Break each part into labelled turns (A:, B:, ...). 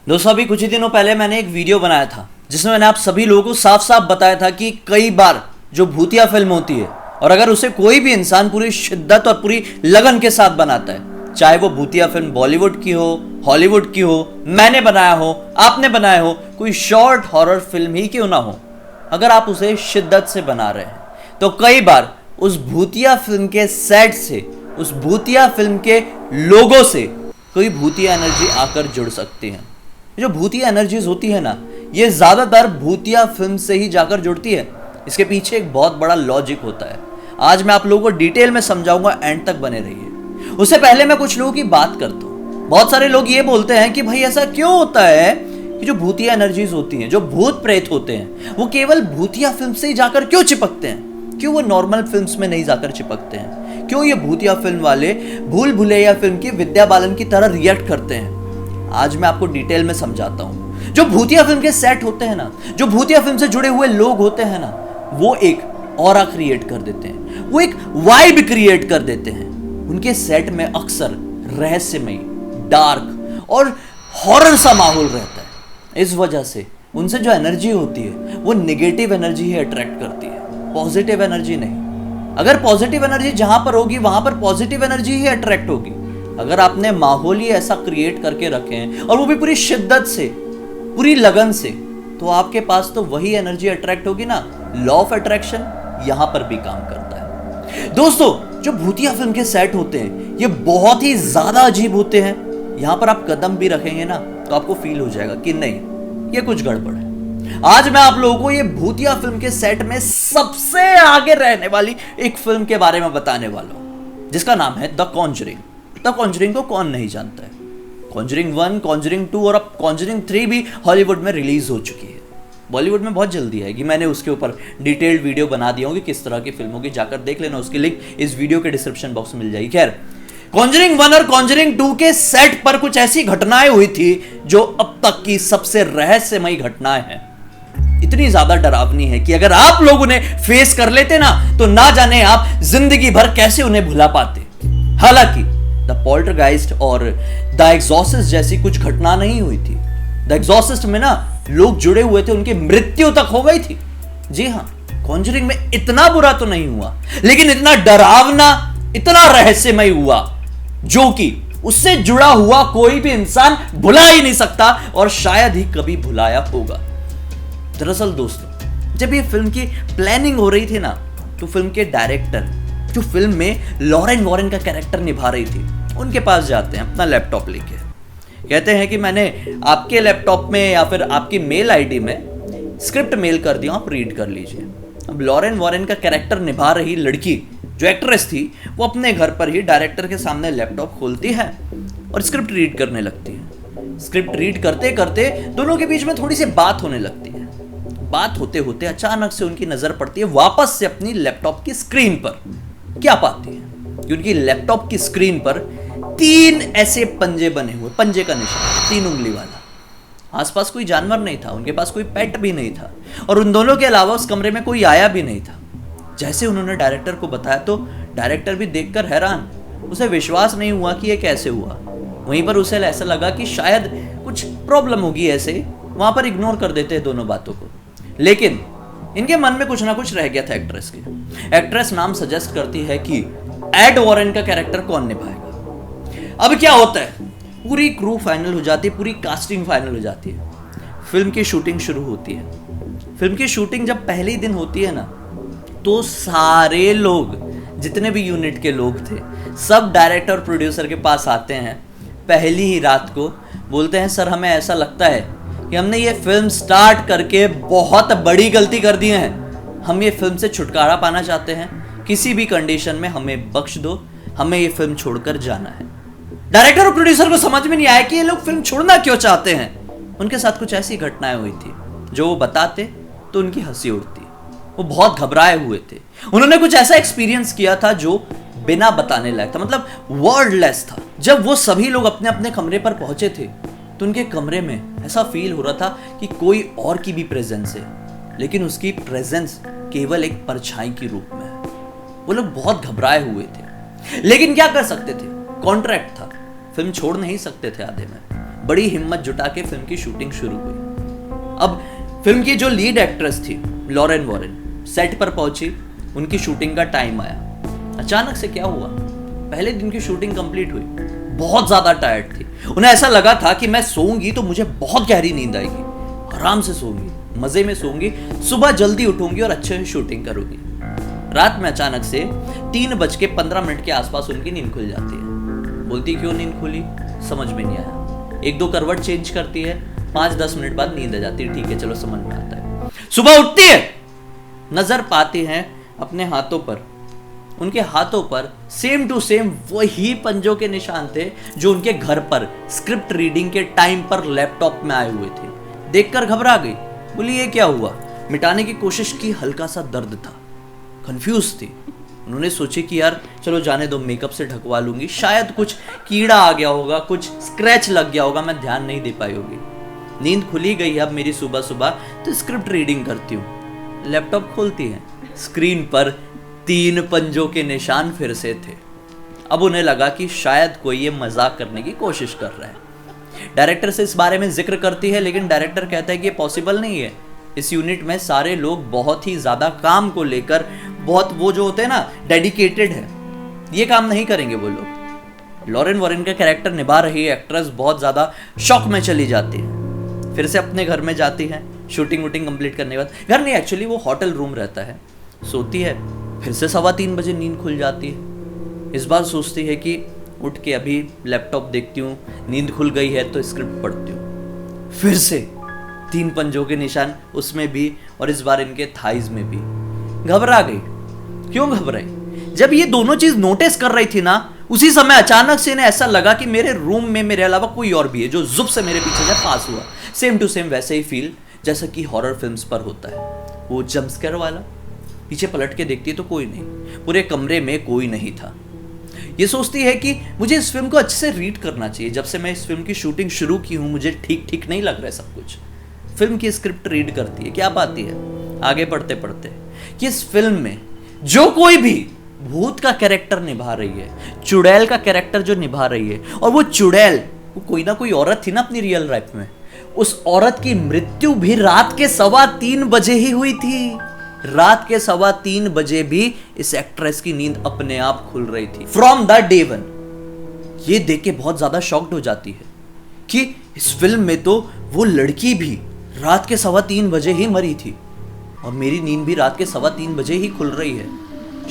A: दोस्तों अभी कुछ ही दिनों पहले मैंने एक वीडियो बनाया था जिसमें मैंने आप सभी लोगों को साफ साफ बताया था कि कई बार जो भूतिया फिल्म होती है और अगर उसे कोई भी इंसान पूरी शिद्दत और पूरी लगन के साथ बनाता है, चाहे वो भूतिया फिल्म बॉलीवुड की हो, हॉलीवुड की हो, मैंने बनाया हो, आपने बनाया हो, कोई शॉर्ट हॉरर फिल्म ही क्यों ना हो, अगर आप उसे शिद्दत से बना रहे हैं तो कई बार उस भूतिया फिल्म के सेट से, उस भूतिया फिल्म के लोगों से कोई भूतिया एनर्जी आकर जुड़ सकती है। जो भूतिया एनर्जीज होती है ना, ये ज्यादातर भूतिया फिल्म से ही जाकर जुड़ती है। इसके पीछे एक बहुत बड़ा लॉजिक होता है। आज मैं आप लोगों को डिटेल में समझाऊंगा, एंड तक बने रहिए। उससे पहले मैं कुछ लोगों की बात करता हूं। बहुत सारे लोग ये बोलते हैं कि भाई ऐसा क्यों होता है कि जो भूतिया एनर्जीज होती हैं, जो भूत प्रेत होते हैं, वो केवल भूतिया फिल्म से ही जाकर क्यों चिपकते हैं, क्यों वो नॉर्मल फिल्म्स में नहीं जाकर चिपकते हैं, क्यों ये भूतिया फिल्म वाले भूल भुलैया फिल्म की विद्या बालन की तरह रिएक्ट करते हैं। आज मैं आपको डिटेल में समझाता हूं। जो भूतिया फिल्म के सेट होते हैं ना, जो भूतिया फिल्म से जुड़े हुए लोग होते हैं ना, वो एक ऑरा क्रिएट कर देते हैं, वो एक वाइब क्रिएट कर देते हैं। उनके सेट में अक्सर रहस्यमय, डार्क और हॉरर सा माहौल रहता है। इस वजह से उनसे जो एनर्जी होती है वो नेगेटिव एनर्जी ही अट्रैक्ट करती है, पॉजिटिव एनर्जी नहीं। अगर पॉजिटिव एनर्जी जहां पर होगी वहां पर पॉजिटिव एनर्जी ही अट्रैक्ट होगी। अगर आपने माहौल ही ऐसा क्रिएट करके रखे हैं और वो भी पूरी शिद्दत से, पूरी लगन से, तो आपके पास तो वही एनर्जी अट्रैक्ट होगी ना। लॉ ऑफ अट्रैक्शन यहां पर भी काम करता है। दोस्तों जो भूतिया फिल्म के सेट होते हैं ये बहुत ही ज्यादा अजीब होते हैं। यहां पर आप कदम भी रखेंगे ना तो आपको फील हो जाएगा कि नहीं, ये कुछ गड़बड़ है। आज मैं आप लोगों को ये भूतिया फिल्म के सेट में सबसे आगे रहने वाली एक फिल्म के बारे में बताने वाला हूं, जिसका नाम है द कॉन्जरिंग। द कॉन्जरिंग को कौन नहीं जानता है। कॉन्जरिंग 1, कॉन्जरिंग 2 और अब कॉन्जरिंग 3 भी हॉलीवुड में रिलीज हो चुकी है। बॉलीवुड में बहुत जल्दी आएगी। मैंने उसके ऊपर डिटेल्ड वीडियो बना दिया हूँ कि किस तरह की फिल्मों की, जाकर देख लेना। उसकी लिंक इस वीडियो के डिस्क्रिप्शन बॉक्स में मिल जाएगी। खैर, कॉन्जरिंग 1 और कॉन्जरिंग 2 के सेट पर कुछ ऐसी घटनाएं हुई थी जो अब तक की सबसे रहस्यमयी घटनाएं हैं। इतनी ज्यादा डरावनी है कि अगर आप लोग उन्हें फेस कर लेते ना जाने आप जिंदगी भर कैसे उन्हें भुला पाते। हालांकि द पोल्टरगाइस्ट और द एग्जॉर्सिस्ट जैसी कुछ घटना नहीं हुई थी। द एग्जॉर्सिस्ट में ना लोग जुड़े हुए थे, उनकी मृत्यु तक हो गई थी। जी हां, कॉन्जरिंग में इतना बुरा तो नहीं हुआ, लेकिन इतना डरावना, इतना रहस्यमय हुआ जो कि उससे जुड़ा हुआ कोई भी इंसान भुला ही नहीं सकता और शायद ही कभी भुलाया होगा। दरअसल दोस्तों, जब ये फिल्म की प्लानिंग हो रही थी ना, तो फिल्म के डायरेक्टर जो फिल्म में लॉरेन वॉरेन का कैरेक्टर निभा रही थी, उनके पास जाते हैं अपना लैपटॉप लेके। कहते हैं कि मैंने आपके लैपटॉप में या फिर आपकी मेल आईडी में स्क्रिप्ट मेल कर दिया, आप रीड कर लीजिए। अब लॉरेन वॉरेन का कैरेक्टर निभा रही लड़की जो एक्ट्रेस थी, वो अपने घर पर ही डायरेक्टर के सामने लैपटॉप खोलती है और स्क्रिप्ट रीड करने लगती है। स्क्रिप्ट रीड करते करते दोनों के बीच में थोड़ी सी बात होने लगती है। बात होते होते अचानक से उनकी नजर पड़ती है वापस से अपनी लैपटॉप की स्क्रीन पर। क्या पाती है कि उनकी लैपटॉप की स्क्रीन पर 3 ऐसे पंजे बने हुए, पंजे का निशान, 3 उंगली वाला। आसपास कोई जानवर नहीं था, उनके पास कोई पेट भी नहीं था और उन दोनों के अलावा उस कमरे में कोई आया भी नहीं था। जैसे उन्होंने डायरेक्टर को बताया तो डायरेक्टर भी देखकर हैरान, उसे विश्वास नहीं हुआ कि यह कैसे हुआ। वहीं पर उसे ऐसा लगा कि शायद कुछ प्रॉब्लम होगी, ऐसे वहां पर इग्नोर कर देते हैं दोनों बातों को। लेकिन इनके मन में कुछ ना कुछ रह गया था एक्ट्रेस के। एक्ट्रेस नाम सजेस्ट करती है कि एड वॉरेन का कैरेक्टर कौन निभाएगा। अब क्या होता है, पूरी क्रू फाइनल हो जाती है, पूरी कास्टिंग फाइनल हो जाती है। फिल्म की शूटिंग शुरू होती है। फिल्म की शूटिंग जब पहले दिन होती है ना, तो सारे लोग, जितने भी यूनिट के लोग थे, सब डायरेक्टर और प्रोड्यूसर के पास आते हैं पहली ही रात को। बोलते हैं सर, हमें ऐसा लगता है कि हमने ये फिल्म स्टार्ट करके बहुत बड़ी गलती कर दी है। हम ये फिल्म से छुटकारा पाना चाहते हैं, किसी भी कंडीशन में हमें बख्श दो, हमें ये फिल्म छोड़कर जाना है। डायरेक्टर और प्रोड्यूसर को समझ में नहीं आया कि ये लोग फिल्म छोड़ना क्यों चाहते हैं। उनके साथ कुछ ऐसी घटनाएं हुई थी जो वो बताते तो उनकी हंसी उड़ती। वो बहुत घबराए हुए थे। उन्होंने कुछ ऐसा एक्सपीरियंस किया था जो बिना बताने लायक था, मतलब वर्डलेस था। जब वो सभी लोग अपने अपने कमरे पर पहुंचे थे तो उनके कमरे में ऐसा फील हो रहा था कि कोई और की भी प्रेजेंस है, लेकिन उसकी प्रेजेंस केवल एक परछाई के रूप में है। वो लोग बहुत घबराए हुए थे, लेकिन क्या कर सकते थे, कॉन्ट्रैक्ट था, फिल्म छोड़ नहीं सकते थे आधे में। बड़ी हिम्मत जुटा के फिल्म की शूटिंग शुरू हुई। अब फिल्म की जो लीड एक्ट्रेस थी लॉरेन वॉरेन सेट पर पहुंची, उनकी शूटिंग का टाइम आया। अचानक से क्या हुआ, पहले दिन की शूटिंग कंप्लीट हुई, बहुत ज्यादा टायर्ड थी। उन्हें ऐसा लगा था कि मैं सोऊंगी तो मुझे बहुत गहरी नींद आएगी, आराम से सोऊंगी, मजे में सोऊंगी, सुबह जल्दी उठूंगी और अच्छे से शूटिंग करूंगी। रात में अचानक से 3:15 के आसपास उनकी नींद खुल जाती है। बोलती क्यों नींद खुली समझ में नहीं आया। 1-2 करवट चेंज करती है, 5-10 मिनट बाद नींद आ जाती है। ठीक है चलो समझ में आता है। सुबह उठती है, नजर पाती हैं अपने हाथों पर, उनके हाथों पर सेम टू सेम वही पंजों के निशान थे जो उनके घर पर स्क्रिप्ट रीडिंग के टाइम पर लैपटॉप में आए हुए थे। देखकर घबरा गई, बोली ये क्या हुआ। मिटाने की कोशिश की, हल्का सा दर्द था, कंफ्यूज थी। उन्होंने सोचे कि यार चलो जाने दो, मेकअप से ढकवा लूंगी, शायद कुछ कीड़ा आ गया होगा, कुछ स्क्रैच लग गया होगा, मैं ध्यान नहीं दे पाई होगी। नींद खुली गई अब मेरी सुबह सुबह, तो स्क्रिप्ट रीडिंग करती हूँ। लैपटॉप खोलती है, स्क्रीन पर 3 पंजों के निशान फिर से थे। अब उन्हें लगा कि शायद कोई ये मजाक करने की कोशिश कर रहा है। डायरेक्टर से इस बारे में जिक्र करती है, लेकिन डायरेक्टर कहता है कि ये पॉसिबल नहीं है। इस यूनिट में सारे लोग बहुत ही ज्यादा काम को लेकर, बहुत वो जो होते हैं ना डेडिकेटेड है, ये काम नहीं करेंगे वो लोग। लॉरेन वॉरेन का कैरेक्टर निभा रही एक्ट्रेस बहुत ज्यादा शॉक में चली जाती है। फिर से अपने घर में जाती है, शूटिंग वूटिंग कंप्लीट करने के बाद, घर नहीं एक्चुअली वो होटल रूम रहता है, सोती है। फिर से 3:15 बजे नींद खुल जाती है। इस बार सोचती है कि उठ के अभी लैपटॉप देखती हूँ, नींद खुल गई है तो स्क्रिप्ट पढ़ती हूँ। फिर से 3 पंजों के निशान उसमें भी, और इस बार इनके थाइज में भी। घबरा गई। क्यों घबराई? जब ये दोनों चीज नोटिस कर रही थी ना, उसी समय अचानक से इन्हें ऐसा लगा कि मेरे रूम में मेरे अलावा कोई और भी है जो जुप से मेरे पीछे से पास हुआ। सेम टू सेम वैसे ही फील जैसा कि हॉरर फिल्म्स पर होता है, वो जंप स्केयर वाला। पीछे पलट के देखती है तो कोई नहीं, पूरे कमरे में कोई नहीं था। ये सोचती है कि मुझे इस फिल्म को अच्छे से रीड करना चाहिए। जब से मैं इस फिल्म की शूटिंग शुरू की हूँ मुझे ठीक ठीक नहीं लग रहा है सब कुछ। फिल्म की स्क्रिप्ट रीड करती है, क्या पाती है आगे पढ़ते पढ़ते कि इस फिल्म में जो कोई भी भूत का कैरेक्टर निभा रही है, चुड़ैल का कैरेक्टर जो निभा रही है, और वो चुड़ैल वो कोई ना कोई औरत थी ना अपनी रियल लाइफ में, उस औरत की मृत्यु भी रात के 3:15 बजे ही हुई थी। रात के 3:15 बजे भी इस एक्ट्रेस की नींद अपने आप खुल रही थी फ्रॉम द डे वन। ये देख के बहुत ज्यादा शॉक्ड हो जाती है कि इस फिल्म में तो वो लड़की भी रात के 3:15 बजे ही मरी थी और मेरी नींद भी रात के 3:15 बजे ही खुल रही है।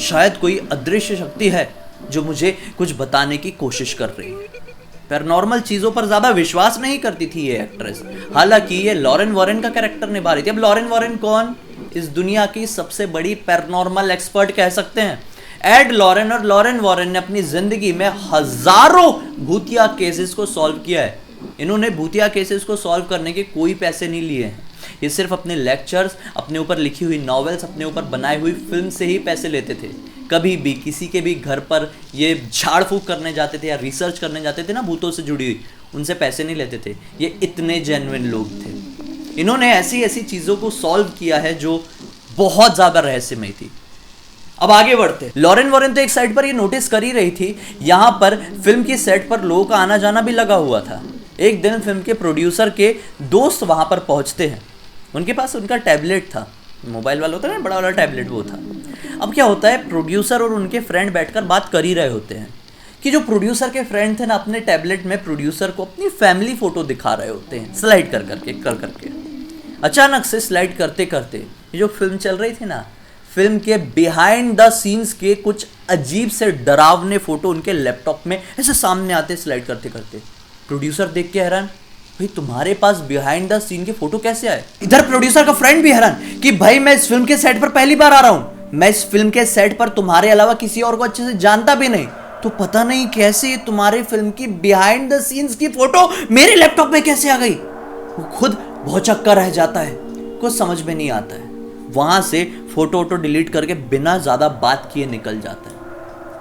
A: शायद कोई अदृश्य शक्ति है जो मुझे कुछ बताने की कोशिश कर रही है। पैरानॉर्मल चीजों पर ज्यादा विश्वास नहीं करती थी ये एक्ट्रेस, हालांकि ये लॉरेन वॉरेन का कैरेक्टर निभा रही थी। अब लॉरेन वॉरेन कौन? इस दुनिया की सबसे बड़ी पैरानॉर्मल एक्सपर्ट कह सकते हैं। एड लॉरेन और लॉरेन वॉरेन ने अपनी जिंदगी में हजारों भूतिया केसेस को सॉल्व किया है। इन्होंने भूतिया केसेस को सॉल्व करने के कोई पैसे नहीं लिए हैं। ये सिर्फ अपने लेक्चर्स, अपने ऊपर लिखी हुई नॉवेल्स, अपने ऊपर बनाई हुई फिल्म से ही पैसे लेते थे। कभी भी किसी के भी घर पर ये झाड़ फूक करने जाते थे या रिसर्च करने जाते थे ना भूतों से जुड़ी हुई, उनसे पैसे नहीं लेते थे। ये इतने जेन्युइन लोग थे। इन्होंने ऐसी ऐसी चीज़ों को सॉल्व किया है जो बहुत ज़्यादा रहस्यमय थी। अब आगे बढ़ते। लॉरेन वॉरेन तो एक साइड पर ये नोटिस कर ही रही थी, यहाँ पर फिल्म की सेट पर लोगों का आना जाना भी लगा हुआ था। एक दिन फिल्म के प्रोड्यूसर के दोस्त वहाँ पर पहुँचते हैं। उनके पास उनका टैबलेट था, मोबाइल वाला होता है ना बड़ा वाला टैबलेट, वो था। अब क्या होता है, प्रोड्यूसर और उनके फ्रेंड बैठकर बात कर ही रहे होते हैं कि जो प्रोड्यूसर के फ्रेंड थे ना, अपने टैबलेट में प्रोड्यूसर को अपनी फैमिली फोटो दिखा रहे होते हैं, स्लाइड कर करके। अचानक से स्लाइड करते करते ये जो फिल्म चल रही थी ना, फिल्म के बिहाइंड द सीन्स के कुछ अजीब से डरावने फोटो उनके लैपटॉप में ऐसे सामने आते स्लाइड करते करते। प्रोड्यूसर देख के हैरान, भाई तुम्हारे पास बिहाइंड द सीन के फोटो कैसे आए? इधर प्रोड्यूसर का फ्रेंड भी हैरान कि भाई मैं इस फिल्म के सेट पर पहली बार आ रहा हूँ, मैं इस फिल्म के सेट पर तुम्हारे अलावा किसी और को अच्छे से जानता भी नहीं, तो पता नहीं कैसे तुम्हारे फिल्म की बिहाइंड द सीन्स की फोटो मेरे लैपटॉप में कैसे आ गई। वो खुद भौचक्का रह जाता है, कुछ समझ में नहीं आता है। वहां से फोटो वोटो डिलीट करके बिना ज्यादा बात किए निकल जाता है।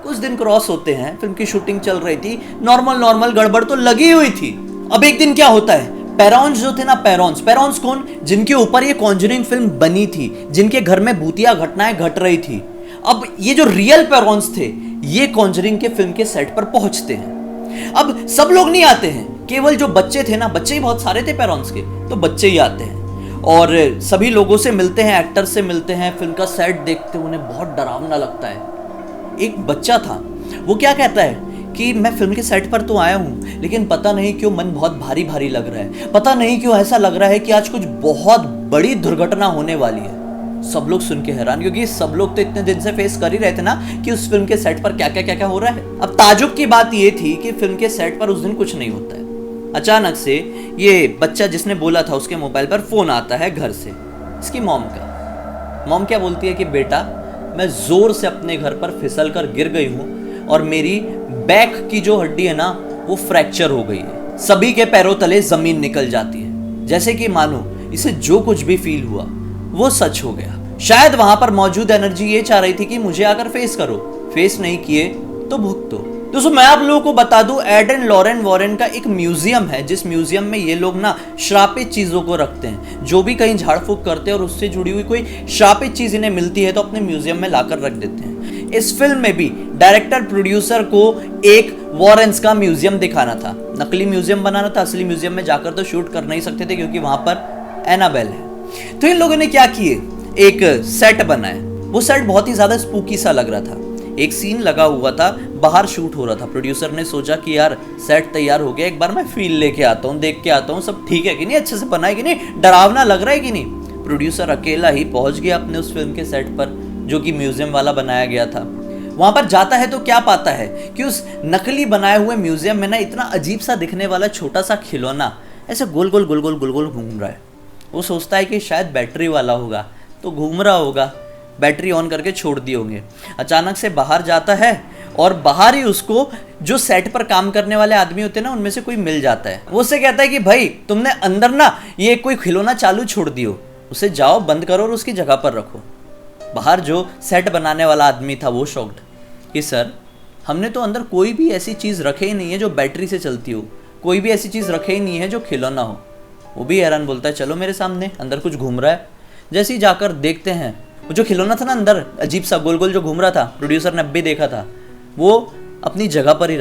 A: कुछ दिन क्रॉस होते हैं, फिल्म की शूटिंग चल रही थी, नॉर्मल गड़बड़ तो लगी हुई थी। अब एक दिन क्या होता है, पेरॉन्स जो थे ना, पेरॉन्स कौन? जिनके ऊपर ये कॉन्जरिंग फिल्म बनी थी, जिनके घर में भूतिया घटनाएं घट रही थी। अब ये जो रियल पेरॉन्स थे, ये कॉन्जरिंग के फिल्म के सेट पर पहुंचते हैं। अब सब लोग नहीं आते हैं केवल जो बच्चे थे ना, बच्चे ही बहुत सारे थे पेरेंट्स के, तो बच्चे ही आते हैं और सभी लोगों से मिलते हैं, एक्टर से मिलते हैं। फिल्म का सेट देखते उन्हें बहुत डरावना लगता है। एक बच्चा था, वो क्या कहता है कि मैं फिल्म के सेट पर तो आया हूँ, लेकिन पता नहीं क्यों मन बहुत भारी भारी लग रहा है, पता नहीं क्यों ऐसा लग रहा है कि आज कुछ बहुत बड़ी दुर्घटना होने वाली है। सब लोग सुन के हैरान, क्योंकि सब लोग तो इतने दिन से फेस कर ही रहे थे ना कि उस फिल्म के सेट पर क्या क्या हो रहा है। अब ताजुब की बात ये थी कि फिल्म के सेट पर उस दिन कुछ नहीं होता है। अचानक से ये बच्चा जिसने बोला था, उसके मोबाइल पर फोन आता है घर से, इसकी मॉम का। मॉम क्या बोलती है कि बेटा, मैं जोर से अपने घर पर फिसल कर गिर गई हूँ और मेरी बैक की जो हड्डी है ना, वो फ्रैक्चर हो गई है। सभी के पैरों तले जमीन निकल जाती है, जैसे कि मानो इसे जो कुछ भी फील हुआ वो सच हो गया। शायद वहां पर मौजूद एनर्जी ये चाह रही थी कि मुझे आकर फेस करो, फेस नहीं किए तो भुगतो। दोस्तों मैं आप लोगों को बता दूं, एड एंड लॉरेन वॉरेन का एक म्यूजियम है, जिस म्यूजियम में ये लोग ना श्रापित चीजों को रखते हैं। जो भी कहीं झाड़ फूक करते हैं और उससे जुड़ी हुई कोई श्रापित चीज इन्हें मिलती है तो अपने म्यूजियम में लाकर रख देते हैं। इस फिल्म में भी डायरेक्टर प्रोड्यूसर को एक वॉरेन्स का म्यूजियम दिखाना था, नकली म्यूजियम बनाना था। असली म्यूजियम में जाकर तो शूट कर नहीं सकते थे क्योंकि वहां पर एनाबेल है। तो इन लोगों ने क्या किए, एक सेट बनाया। वो सेट बहुत ही ज्यादा स्पूकी सा लग रहा था। एक सीन लगा हुआ था, बाहर शूट हो रहा था। प्रोड्यूसर ने सोचा कि यार सेट तैयार हो गया, एक बार मैं फील लेके आता हूँ, देख के आता हूँ सब ठीक है कि नहीं, अच्छे से बना है कि नहीं, डरावना लग रहा है कि नहीं। प्रोड्यूसर अकेला ही पहुंच गया अपने उस फिल्म के सेट पर, जो कि म्यूजियम वाला बनाया गया था। वहां पर जाता है तो क्या पाता है कि उस नकली बनाए हुए म्यूजियम में ना इतना अजीब सा दिखने वाला छोटा सा खिलौना ऐसे गोल गोल गोल गोल गोल गोल घूम रहा है। वो सोचता है कि शायद बैटरी वाला होगा, तो घूम रहा होगा, बैटरी ऑन करके छोड़ दिए होंगे। अचानक से बाहर जाता है और बाहर ही उसको जो सेट पर काम करने वाले आदमी होते हैं ना, उनमें से कोई मिल जाता है। वो उससे कहता है कि भाई तुमने अंदर ना ये कोई खिलौना चालू छोड़ दियो, उसे जाओ बंद करो और उसकी जगह पर रखो। बाहर जो सेट बनाने वाला आदमी था वो शॉक्ड कि सर हमने तो अंदर कोई भी ऐसी चीज़ रखे ही नहीं है जो बैटरी से चलती हो, कोई भी ऐसी चीज़ रखे ही नहीं है जो खिलौना हो। वो भी हैरान, बोलता है चलो मेरे सामने, अंदर कुछ घूम रहा है। जैसे ही जाकर देखते हैं, वो जो खिलौना था ना अंदर अजीब सा गोल गोल जो घूम रहा था, प्रोड्यूसर ने अब भी देखा था, वो अपनी जगह पर ही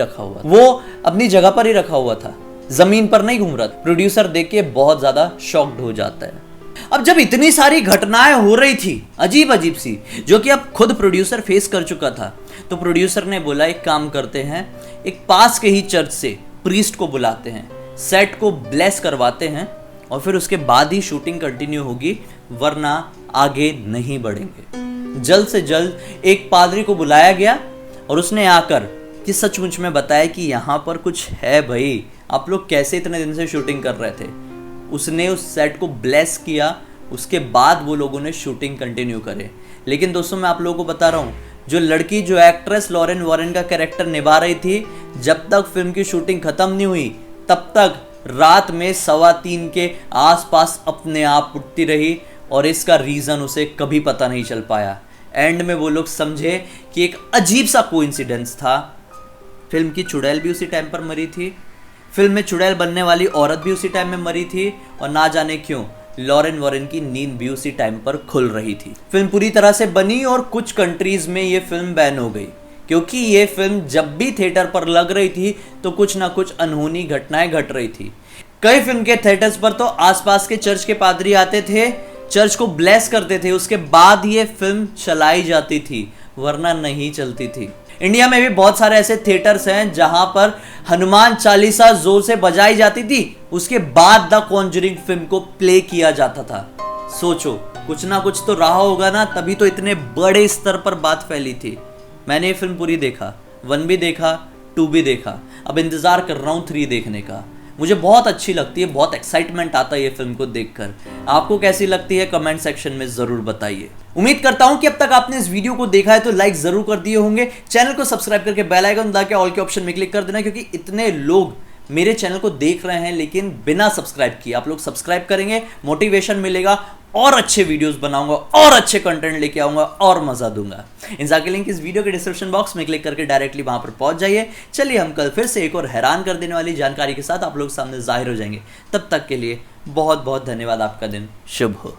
A: रखा हुआ था, जमीन पर नहीं घूम रहा था। प्रोड्यूसर देख के बहुत ज्यादा शॉक्ड हो जाता है। अब जब इतनी सारी घटनाएं हो रही थी अजीब अजीब सी, जो कि अब खुद प्रोड्यूसर फेस कर चुका था, तो प्रोड्यूसर ने बोला एक काम करते हैं, एक पास के ही चर्च से प्रीस्ट को बुलाते हैं, सेट को ब्लेस करवाते हैं और फिर उसके बाद ही शूटिंग कंटिन्यू होगी, वरना आगे नहीं बढ़ेंगे। जल्द से जल्द एक पादरी को बुलाया गया और उसने आकर कि सचमुच में बताया कि यहाँ पर कुछ है भाई, आप लोग कैसे इतने दिन से शूटिंग कर रहे थे। उसने उस सेट को ब्लेस किया, उसके बाद वो लोगों ने शूटिंग कंटिन्यू करे। लेकिन दोस्तों मैं आप लोगों को बता रहा हूँ, जो लड़की, जो एक्ट्रेस लॉरेन वॉरेन का कैरेक्टर निभा रही थी, जब तक फिल्म की शूटिंग खत्म नहीं हुई तब तक रात में 3:15 के आसपास अपने आप उठती रही और इसका रीज़न उसे कभी पता नहीं चल पाया। एंड में वो लोग समझे कि एक अजीब सा कोइंसिडेंस था। फिल्म की चुड़ैल भी उसी टाइम पर मरी थी, फिल्म में चुड़ैल बनने वाली औरत भी उसी टाइम में मरी थी, और ना जाने क्यों लॉरेन वॉरेन की नींद भी उसी टाइम पर खुल रही थी। फिल्म पूरी तरह से बनी और कुछ कंट्रीज में ये फिल्म बैन हो गई, क्योंकि ये फिल्म जब भी थिएटर पर लग रही थी तो कुछ ना कुछ अनहोनी घटनाएं घट रही थी। कई फिल्म के थिएटर्स पर तो आसपास के चर्च के पादरी आते थे, चर्च को ब्लेस करते थे, उसके बाद ये फिल्म चलाई जाती थी, वरना नहीं चलती थी। इंडिया में भी बहुत सारे ऐसे थिएटर्स हैं जहां पर हनुमान चालीसा जोर से बजाई जाती थी, उसके बाद द कॉन्जरिंग फिल्म को प्ले किया जाता था। सोचो कुछ ना कुछ तो रहा होगा ना, तभी तो इतने बड़े स्तर पर बात फैली थी। मैंने ये फिल्म पूरी देखा, 1 भी देखा, 2 भी देखा, अब इंतजार कर रहा हूँ 3 देखने का। मुझे बहुत अच्छी लगती है, बहुत एक्साइटमेंट आता है ये फिल्म को देखकर। आपको कैसी लगती है कमेंट सेक्शन में जरूर बताइए। उम्मीद करता हूं कि अब तक आपने इस वीडियो को देखा है तो लाइक जरूर कर दिए होंगे। चैनल को सब्सक्राइब करके बेल आइकन दबा के ऑल के ऑप्शन में क्लिक कर देना, क्योंकि इतने लोग मेरे चैनल को देख रहे हैं लेकिन बिना सब्सक्राइब किए। आप लोग सब्सक्राइब करेंगे, मोटिवेशन मिलेगा, और अच्छे वीडियोस बनाऊंगा, और अच्छे कंटेंट लेके आऊंगा, और मजा दूंगा। इंस्टा के लिंक इस वीडियो के डिस्क्रिप्शन बॉक्स में क्लिक करके डायरेक्टली वहां पर पहुंच जाइए। चलिए हम कल फिर से एक और हैरान कर देने वाली जानकारी के साथ आप लोग सामने जाहिर हो जाएंगे। तब तक के लिए बहुत बहुत धन्यवाद। आपका दिन शुभ हो।